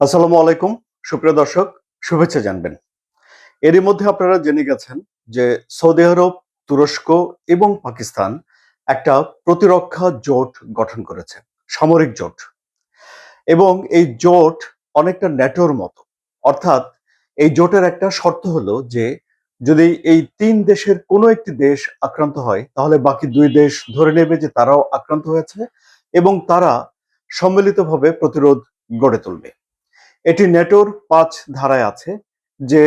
আসসালামু আলাইকুম। সুপ্রিয় দর্শক, শুভেচ্ছা জানবেন। এরই মধ্যে আপনারা জেনে গেছেন যে সৌদি আরব, তুরস্ক এবং পাকিস্তান একটা প্রতিরক্ষা জোট গঠন করেছে, সামরিক জোট। এবং এই জোট অনেকটা ন্যাটোর মতো। অর্থাৎ এই জোটের একটা শর্ত হলো যে যদি এই ৩ দেশের কোনো একটি দেশ আক্রান্ত হয় তাহলে বাকি ২ দেশ ধরে নেবে যে তারাও আক্রান্ত হয়েছে এবং তারা সম্মিলিতভাবে প্রতিরোধ গড়ে তুলবে। এটি ন্যাটোর ৫ ধারায় আছে যে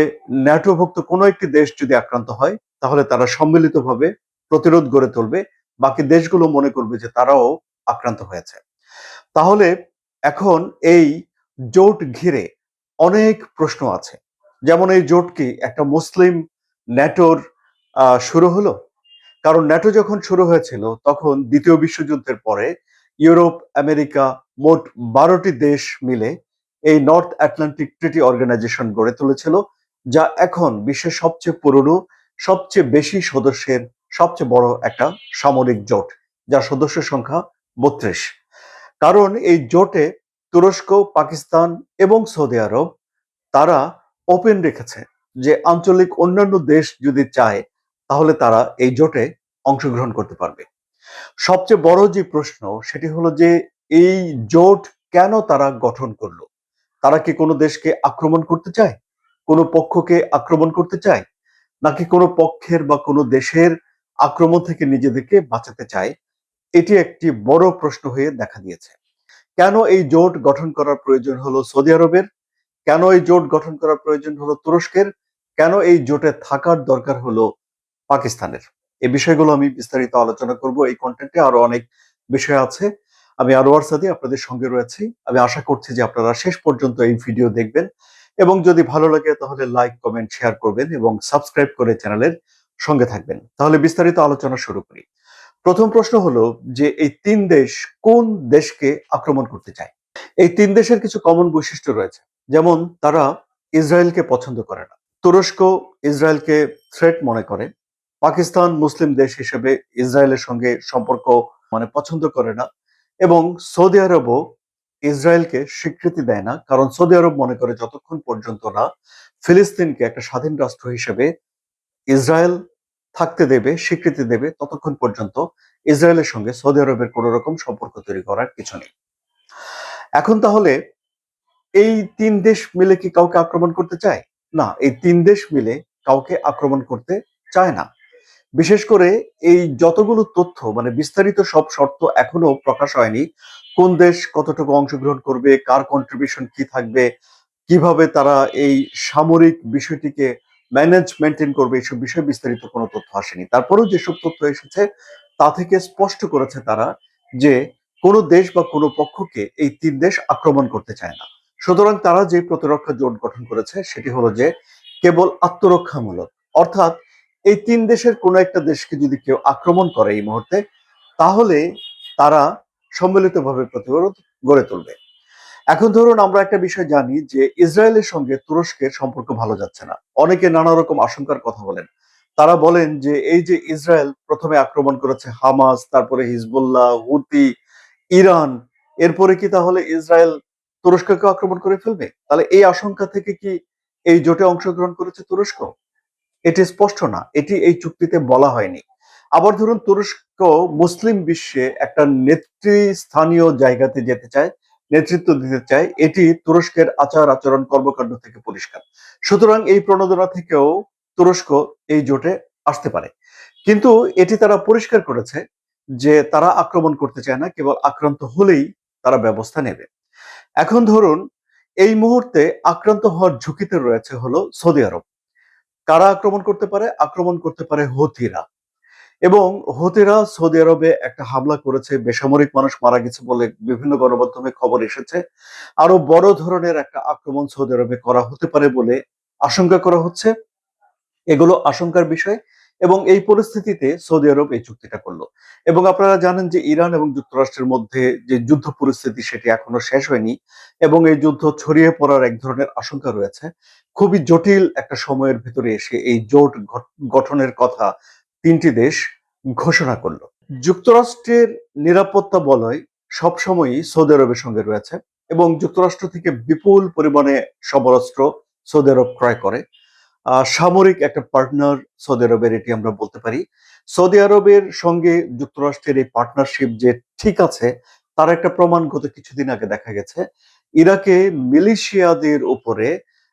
ন্যাটোভুক্ত কোনো একটি দেশ যদি আক্রান্ত হয় তাহলে তারা সম্মিলিতভাবে প্রতিরোধ গড়ে তুলবে। বাকি দেশগুলো মনে করবে যে তারাও আক্রান্ত হয়েছে। তাহলে এখন এই জোট ঘিরে অনেক প্রশ্ন আছে। যেমন এই জোট কি একটা মুসলিম ন্যাটোর শুরু হলো? কারণ ন্যাটো যখন শুরু হয়েছিল তখন ২য় বিশ্বযুদ্ধের পরে ইউরোপ, আমেরিকা মোট ১২ টি দেশ মিলে এই নর্থ আটলান্টিক ট্রিটি অর্গানাইজেশন গড়ে তুলেছিল, যা এখন বিশ্বের সবচেয়ে পুরনো, সবচেয়ে বেশি সদস্যের সবচেয়ে বড় একটা সামরিক জোট, যার সদস্য সংখ্যা ৩২। কারণ এই জোটে তুরস্ক, পাকিস্তান এবং সৌদি আরব তারা ওপেন রেখেছে যে আঞ্চলিক অন্যান্য দেশ যদি চায় তাহলে তারা এই জোটে অংশগ্রহণ করতে পারবে। সবচেয়ে বড় যে প্রশ্ন সেটি হলো যে এই জোট কেন তারা গঠন করলো? তারা কি কোনো দেশকে আক্রমণ করতে চায়? কোনো পক্ষকে আক্রমণ করতে চায়? নাকি কোনো পক্ষের বা কোনো দেশের আক্রমণ থেকে নিজেদেরকে বাঁচাতে চায়? এটি একটি বড় প্রশ্ন হয়ে দেখা দিয়েছে। কেন এই জোট গঠন করার প্রয়োজন হলো সৌদি আরবের? কেন এই জোট গঠন করার প্রয়োজন হলো তুরস্কের? কেন এই জোটে থাকার দরকার হলো পাকিস্তানের? এই বিষয়গুলো আমি বিস্তারিত আলোচনা করব এই কনটেন্টে। আরো অনেক বিষয় আছে। আমি আরওয়ার সাদি আপনাদের সঙ্গে রয়েছি। আমি আশা করছি যে আপনারা শেষ পর্যন্ত এই ভিডিও দেখবেন এবং যদি ভালো লাগে তাহলে লাইক, কমেন্ট, শেয়ার করবেন এবং সাবস্ক্রাইব করে চ্যানেলের সঙ্গে থাকবেন। তাহলে বিস্তারিত আলোচনা শুরু করি। প্রথম প্রশ্ন হলো যে এই ৩ দেশ কোন দেশকে আক্রমণ করতে চায়? এই ৩ দেশের কিছু কমন বৈশিষ্ট্য রয়েছে। যেমন তারা ইসরায়েলকে পছন্দ করে না। তুরস্ক ইসরায়েলকে থ্রেট মনে করে। পাকিস্তান মুসলিম দেশ হিসেবে ইসরায়েলের সঙ্গে সম্পর্ক পছন্দ করে না এবং সৌদি আরবও ইসরায়েলকে স্বীকৃতি দেয় না। কারণ সৌদি আরব মনে করে যতক্ষণ পর্যন্ত না ফিলিস্তিনকে একটা স্বাধীন রাষ্ট্র হিসেবে ইসরায়েল থাকতে দেবে, স্বীকৃতি দেবে, ততক্ষণ পর্যন্ত ইসরায়েলের সঙ্গে সৌদি আরবের কোন রকম সম্পর্ক তৈরি করার কিছু নেই। এখন তাহলে এই ৩ দেশ মিলে কি কাউকে আক্রমণ করতে চায়? না, এই ৩ দেশ মিলে কাউকে আক্রমণ করতে চায় না। বিশেষ করে এই যতগুলো তথ্য বিস্তারিত সব শর্ত এখনো প্রকাশ হয়নি। কোন দেশ কতটুকু অংশগ্রহণ করবে, কার কন্ট্রিবিউশন কি থাকবে, কিভাবে তারা এই সামরিক বিষয়টিকে মেইনটেইন করবে, এসব বিষয়ে বিস্তারিত কোনো তথ্য আসেনি। তারপরেও যেসব তথ্য এসেছে তা থেকে স্পষ্ট করেছে তারা যে কোনো দেশ বা কোনো পক্ষকে এই ৩ দেশ আক্রমণ করতে চায় না। সুতরাং তারা যে প্রতিরক্ষা জোট গঠন করেছে সেটি হলো যে কেবল আত্মরক্ষামূলক। অর্থাৎ এই ৩ দেশের কোনো একটা দেশকে যদি কেউ আক্রমণ করে এই মুহূর্তে তাহলে তারা সম্মিলিতভাবে প্রতিরোধ গড়ে তুলবে। এখন ধরুন আমরা একটা বিষয় জানি যে ইসরায়েলের সঙ্গে তুরস্কের সম্পর্ক ভালো যাচ্ছে না। অনেকে নানা রকম আশঙ্কার কথা বলেন। তারা বলেন যে এই যে ইসরায়েল প্রথমে আক্রমণ করেছে হামাস, তারপরে হিজবুল্লাহ, হুতি, ইরান, এরপরে কি তাহলে ইসরায়েল তুরস্ককে আক্রমণ করে ফেলবে? তাহলে এই আশঙ্কা থেকে কি এই জোটে অংশগ্রহণ করেছে তুরস্ক? এটি স্পষ্ট না। এটি এই চুক্তিতে বলা হয়নি। আবার ধরুন তুরস্ক মুসলিম বিশ্বে একটা নেতৃস্থানীয় জায়গাতে যেতে চায়, নেতৃত্ব দিতে চায়। এটি তুরস্কের আচার-আচরণ, কর্মকাণ্ড থেকে পরিষ্কার। সুতরাং এই প্রণোদনা থেকেও তুরস্ক এই জোটে আসতে পারে। কিন্তু এটি তারা পরিষ্কার করেছে যে তারা আক্রমণ করতে চায় না, কেবল আক্রান্ত হলেই তারা ব্যবস্থা নেবে। এখন ধরুন এই মুহূর্তে আক্রান্ত হওয়ার ঝুঁকিতে রয়েছে হলো সৌদি আরব। কারা আক্রমণ করতে পারে? আক্রমণ করতে পারে হুথিরা। এবং হুথিরা সৌদি আরবে একটা হামলা করেছে, বেসামরিক মানুষ মারা গেছে বলে বিভিন্ন গণমাধ্যমে খবর এসেছে। আরো বড় ধরনের একটা আক্রমণ সৌদি আরবে করা হতে পারে বলে আশঙ্কা করা হচ্ছে। এগুলো আশঙ্কার বিষয় এবং এই পরিস্থিতিতে সৌদি আরব এই চুক্তিটা করলো। এবং আপনারা জানেন যে ইরান এবং যুক্তরাষ্ট্রের মধ্যে যে যুদ্ধ পরিস্থিতি সেটি এখনো শেষ হয়নি এবং এই যুদ্ধ ছড়িয়ে পড়ার এক ধরনের আশঙ্কা রয়েছে। খুবই জটিল একটা সময়ের ভেতরে এসে এই জোট গঠনের কথা ৩টি দেশ ঘোষণা করলো। যুক্তরাষ্ট্রের নিরাপত্তা বলয় সবসময়ই সৌদি আরবের সঙ্গে রয়েছে। এবং যুক্তরাষ্ট্র থেকে বিপুল পরিমাণে সমরাস্ত্র সৌদি আরব ক্রয় করে। সামরিক একটা পার্টনার সৌদি আরবের, এটি আমরা বলতে পারি। সৌদি আরবের সঙ্গে যুক্তরাষ্ট্রের এই পার্টনারশিপ যে ঠিক আছে, তার একটা প্রমাণ গত কিছুদিন আগে দেখা গেছে। ইরাকে মিলিশিয়াদের উপরে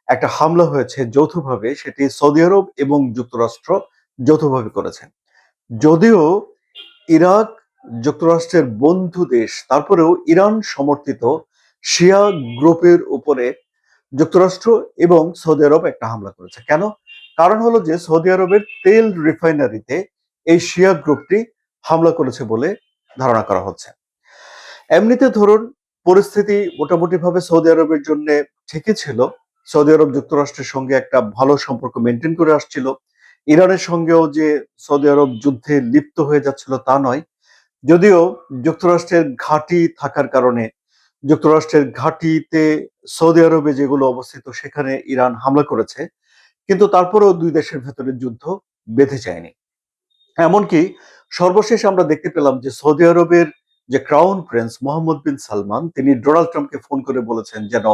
একটা হামলা হয়েছে যৌথভাবে, সেটি সৌদি আরব এবং যুক্তরাষ্ট্র যৌথভাবে করেছে। যদিও ইরাক যুক্তরাষ্ট্রের বন্ধু দেশ, তারপরেও ইরান সমর্থিত শিয়া গ্রুপের উপরে যুক্তরাষ্ট্র এবং সৌদি আরব একটা হামলা করেছে। কেন? কারণ হলো যে সৌদি আরবের তেল রিফাইনারিতে এই শিয়া গ্রুপটি হামলা করেছে বলে ধারণা করা হচ্ছে। এমনিতে ধরুন পরিস্থিতি মোটামুটি ভাবে সৌদি আরবের জন্য ঠিকই ছিল। সৌদি আরব যুক্তরাষ্ট্রের সঙ্গে একটা ভালো সম্পর্ক মেনটেন করে আসছিল। ইরানের সঙ্গেও যে সৌদি আরব যুদ্ধে লিপ্ত হয়ে যাচ্ছিল তা নয়। যদিও যুক্তরাষ্ট্রের ঘাঁটি থাকার কারণে, যুক্তরাষ্ট্রের ঘাঁটিতে সৌদি আরবে যেগুলো অবস্থিত সেখানে ইরান হামলা করেছে, কিন্তু তারপরেও দুই দেশের ভেতরে যুদ্ধ বেঁধে যায়নি। এমনকি সর্বশেষ আমরা দেখতে পেলাম যে সৌদি আরবের যে ক্রাউন প্রিন্স মোহাম্মদ বিন সালমান, তিনি ডোনাল্ড ট্রাম্পকে ফোন করে বলেছেন যেন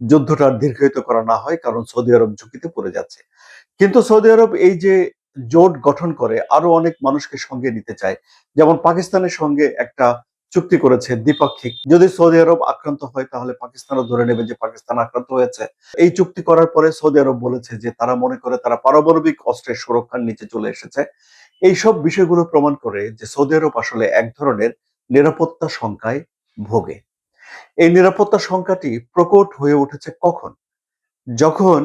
যুদ্ধটা দীর্ঘায়িত করা না হয়, কারণ সৌদি আরব ঝুঁকিতে পড়ে যাচ্ছে। কিন্তু সৌদি আরব এই যে জোট গঠন করে আরো অনেক মানুষকে সঙ্গে নিতে চায়। যেমন পাকিস্তানের সঙ্গে একটা চুক্তি করেছে দ্বিপাক্ষিক, যদি সৌদি আরব আক্রান্ত হয় তাহলে পাকিস্তানও ধরে নেবে যে পাকিস্তান আক্রান্ত হয়েছে। এই চুক্তি করার পরে সৌদি আরব বলেছে যে তারা মনে করে তারা পারমাণবিক অস্ত্রের সুরক্ষার নিচে চলে এসেছে। এইসব বিষয়গুলো প্রমাণ করে যে সৌদি আরব আসলে এক ধরনের নিরাপত্তা শঙ্কায় ভোগে। এই নিরাপত্তা শঙ্কাটি প্রকট হয়ে উঠেছে কখন? যখন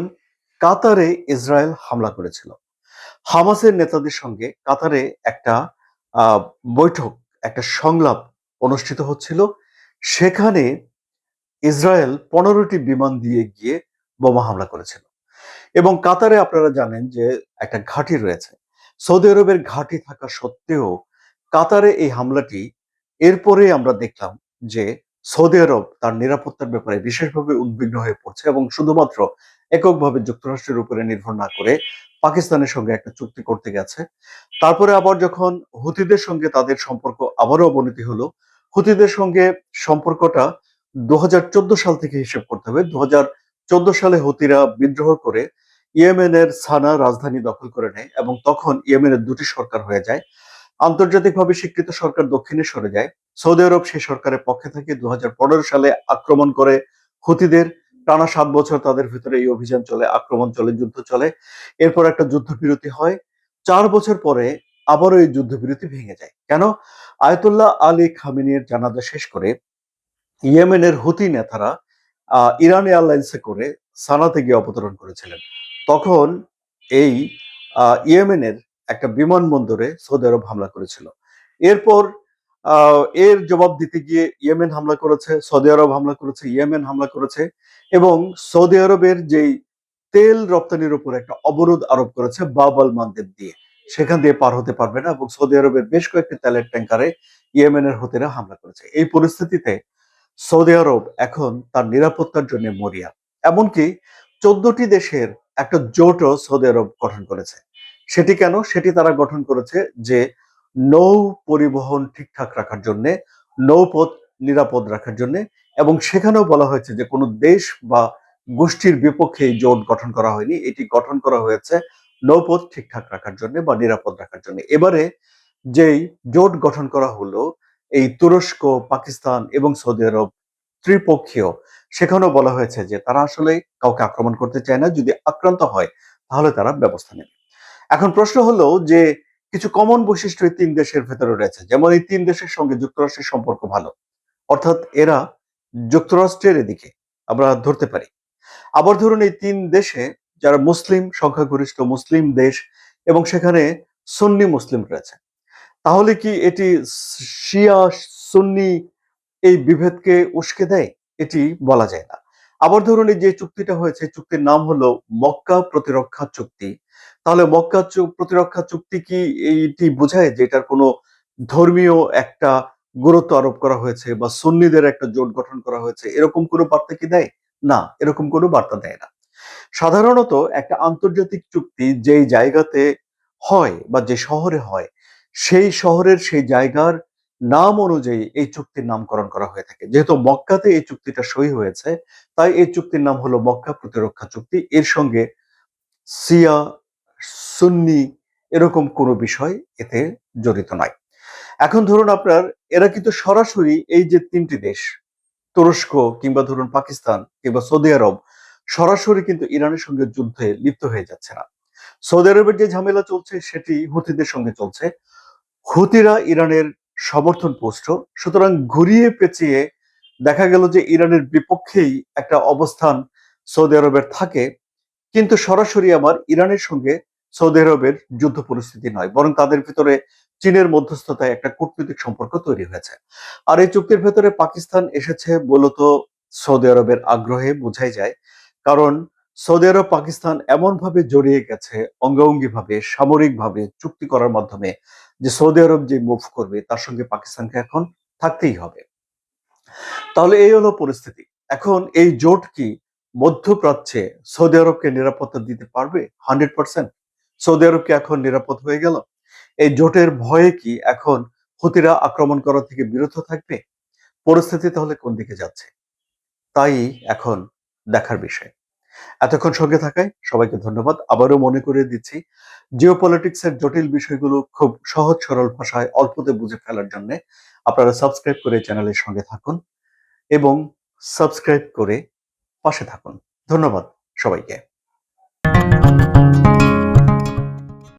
কাতারে ইসরায়েল হামলা করেছিল। হামাসের নেতাদের সঙ্গে কাতারে একটা আহ, বৈঠক, একটা সংলাপ অনুষ্ঠিত হচ্ছিল। সেখানে ইসরায়েল 15টি বিমান দিয়ে গিয়ে বোমা হামলা করেছিল। এবং কাতারে আপনারা জানেন যে একটা ঘাঁটি রয়েছে। সৌদি আরবের ঘাঁটি থাকা সত্ত্বেও কাতারে এই হামলাটি, এরপরে আমরা দেখলাম যে সৌদি আরব তার নিরাপত্তার ব্যাপারে বিশেষভাবে উদ্বিগ্ন হয়ে পড়ছে এবং শুধুমাত্র এককভাবে যুক্তরাষ্ট্রের উপরে নির্ভর না করে পাকিস্তানের সঙ্গে একটা চুক্তি করতে গেছে। তারপরে আবার যখন হুতিদের সঙ্গে তাদের সম্পর্ক আবারও অবনতি হলো, হুতিদের সঙ্গে সম্পর্কটা 2014 সাল থেকে হিসেব করতে হবে। 2014 সালে হুতিরা বিদ্রোহ করে ইয়েমেনের সানা রাজধানী দখল করে নেয় এবং তখন ইয়েমেনের দুটি সরকার হয়ে যায়। আন্তর্জাতিকভাবে স্বীকৃত সরকার দক্ষিণে সরে যায়। সৌদি আরব সেই সরকারের পক্ষে থেকে 2015 সালে আক্রমণ করে হুতিদের। টানা 7 বছর তাদের ভিতরে এই অভিযান চলে, আক্রমণ চলে, যুদ্ধ চলে। এরপর একটা যুদ্ধবিরতি হয়। 4 বছর পরে আবারও এই যুদ্ধবিরতি ভেঙে যায়। কেন? আয়াতুল্লাহ আলী খামেনির জানাজা শেষ করে ইয়েমেনের হুতি নেতারা ইরান এয়ারলাইন্সে করে সানাতে গিয়ে অবতরণ করেছিলেন। তখন এই ইয়েমেনের একটা বিমানবন্দরে সৌদি আরব হামলা করেছিল। এরপর এর জবাব দিতে গিয়ে ইয়েমেন হামলা করেছে, সৌদি আরব হামলা করেছে, ইয়েমেন হামলা করেছে এবং সৌদি আরবের যেই তেল রপ্তানির উপর একটা অবরোধ আরোপ করেছে বাব আল মানদেব দিয়ে। সেখান দিয়ে পার হতে পারবে না এবং সৌদি আরবের বেশ কয়েকটি তেলের ট্যাঙ্কারে ইয়েমেনের হুতিরা হামলা করেছে। এই পরিস্থিতিতে সৌদি আরব এখন তার নিরাপত্তার জন্য মরিয়া। এমনকি 14টি দেশের একটা জোটও সৌদি আরব গঠন করেছে। সেটি কেন? সেটি তারা গঠন করেছে যে নৌ পরিবহন ঠিকঠাক রাখার জন্য, নৌপথ নিরাপদ রাখার জন্য। এবং সেখানেও বলা হয়েছে যে কোনো দেশ বা গোষ্ঠীর বিপক্ষে এই জোট গঠন করা হয়নি, এটি গঠন করা হয়েছে নৌপথ ঠিকঠাক রাখার জন্য বা নিরাপদ রাখার জন্য। এবারে যেই জোট গঠন করা হলো, এই তুরস্ক, পাকিস্তান এবং সৌদি আরব ত্রিপক্ষীয়, সেখানেও বলা হয়েছে যে তারা আসলে কাউকে আক্রমণ করতে চায় না, যদি আক্রান্ত হয় তাহলে তারা ব্যবস্থা নেবে। এখন প্রশ্ন হলো যে কিছু কমন বৈশিষ্ট্য এই তিন দেশের ভেতরে রয়েছে। যেমন এই তিন দেশের সঙ্গে যুক্তরাষ্ট্রের সম্পর্ক ভালো, অর্থাৎ এরা যুক্তরাষ্ট্রের এদিকে আমরা ধরতে পারি। আবার ধরুন এই তিন দেশে যারা মুসলিম, সংখ্যাগরিষ্ঠ মুসলিম দেশ এবং সেখানে সুন্নি মুসলিম রয়েছে। তাহলে কি এটি শিয়া সুন্নি এই বিভেদকে উস্কে দেয়? এটি বলা যায় না। আবার ধরুন এই যে চুক্তিটা হয়েছে, চুক্তির নাম হলো মক্কা প্রতিরক্ষা চুক্তি। তাহলে মক্কা প্রতিরক্ষা চুক্তি কি এইটি বোঝায় যে এটার কোনো ধর্মীয় একটা গুরুত্ব আরোপ করা হয়েছে বা সুন্নিদের একটা জোট গঠন করা হয়েছে, এরকম কোনো বার্তা কি দেয়? না, এরকম কোনো বার্তা দেয় না। সাধারণত একটা আন্তর্জাতিক চুক্তি যেই জায়গাতে হয় বা যে শহরে হয়, সেই শহরের সেই জায়গার নাম অনুযায়ী এই চুক্তির নামকরণ করা হয়ে থাকে। যেহেতু মক্কাতে এই চুক্তিটা সই হয়েছে, তাই এই চুক্তির নাম হলো মক্কা প্রতিরক্ষা চুক্তি। এর সঙ্গে শিয়া, সুন্নি এরকম কোনো বিষয় এতে জড়িত নয়। এখন ধরুন আপনার এরা কিন্তু সরাসরি এই যে ৩টি দেশ তুরস্ক কিংবা ধরুন পাকিস্তান কিংবা সৌদি আরব সরাসরি কিন্তু ইরানের সঙ্গে যুদ্ধে লিপ্ত হয়ে যাচ্ছে না। সৌদি আরবের যে ঝামেলা চলছে সেটি হুথিদের সঙ্গে চলছে। হুথিরা ইরানের সমর্থন পোষ্ট, সুতরাং ঘুরিয়ে পেঁচিয়ে দেখা গেল যে ইরানের বিপক্ষেই একটা অবস্থান সৌদি আরবের থাকে, কিন্তু সরাসরি আমার ইরানের সঙ্গে সৌদি আরবের যুদ্ধ পরিস্থিতি নয়, বরং তাদের ভিতরে চীনের মধ্যস্থতায় একটা কূটনৈতিক সম্পর্ক তৈরি হয়েছে। আর এই চুক্তির ভেতরে পাকিস্তান এসেছে মূলত সৌদি আরবের আগ্রহে, বোঝাই যায়। কারণ সৌদি আরব পাকিস্তান এমন ভাবে জড়িয়ে গেছে অঙ্গাঙ্গি ভাবে, সামরিক ভাবে চুক্তি করার মাধ্যমে, যে সৌদি আরব যে মুভ করবে তার সঙ্গে পাকিস্তানকে এখন থাকতেই হবে। তাহলে এই হলো পরিস্থিতি। এখন এই জোট কি মধ্যপ্রাচ্যে সৌদি আরবকে নিরাপত্তা দিতে পারবে 100%? সৌদি আরব কি এখন নিরাপদ হয়ে গেল? এই জোটের ভয়ে কি এখন হুতিরা আক্রমণ করা থেকে বিরত থাকবে? পরিস্থিতি তাহলে কোন দিকে যাচ্ছে? তাই এখন দেখার বিষয়। এতক্ষণ সঙ্গে থাকায় সবাইকে ধন্যবাদ। আবারও মনে করিয়ে দিচ্ছি, জিওপলিটিক্স এর জটিল বিষয়গুলো খুব সহজ সরল ভাষায় অল্পতে বুঝে ফেলার জন্য আপনারা সাবস্ক্রাইব করে চ্যানেলের সঙ্গে থাকুন এবং সাবস্ক্রাইব করে পাশে থাকুন। ধন্যবাদ সবাইকে।